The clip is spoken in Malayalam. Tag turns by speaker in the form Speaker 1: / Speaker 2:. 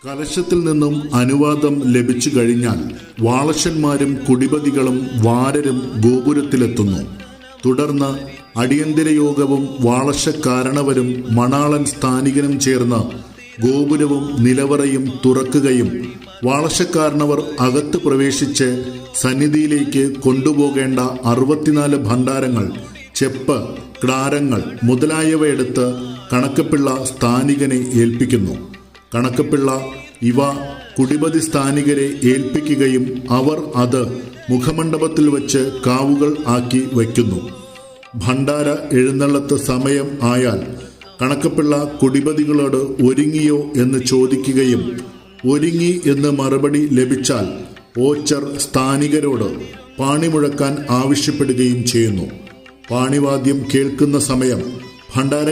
Speaker 1: കലശത്തിൽ നിന്നും അനുവാദം ലഭിച്ചു കഴിഞ്ഞാൽ വാളശന്മാരും കുടിപതികളും വാരരും ഗോപുരത്തിലെത്തുന്നു. തുടർന്ന് അടിയന്തര യോഗവും വാളശക്കാരണവരും മണാളൻ സ്ഥാനികനും ചേർന്ന് ഗോപുരവും നിലവറയും തുറക്കുകയും വാളശക്കാരണവർ അകത്ത് പ്രവേശിച്ച് സന്നിധിയിലേക്ക് കൊണ്ടുപോകേണ്ട 64 ഭണ്ഡാരങ്ങൾ, ചെപ്പ്, ക്ടാരങ്ങൾ മുതലായവ എടുത്ത് കണക്കപ്പിള്ള സ്ഥാനികനെ ഏൽപ്പിക്കുന്നു. കണക്കപ്പിള്ള ഇവ കുടിപതി സ്ഥാനികരെ ഏൽപ്പിക്കുകയും അവർ അത് മുഖമണ്ഡപത്തിൽ വച്ച് കാവുകൾ ആക്കി വയ്ക്കുന്നു. ഭണ്ഡാര എഴുന്നള്ളത്ത് സമയം ആയാൽ കണക്കപ്പിള്ള കുടിപതികളോട് ഒരുങ്ങിയോ എന്ന് ചോദിക്കുകയും ഒരുങ്ങി എന്ന് മറുപടി ലഭിച്ചാൽ ഓച്ചർ സ്ഥാനികരോട് പാണിമുഴക്കാൻ ആവശ്യപ്പെടുകയും ചെയ്യുന്നു. പാണിവാദ്യം കേൾക്കുന്ന സമയം ഭണ്ഡാരങ്ങൾ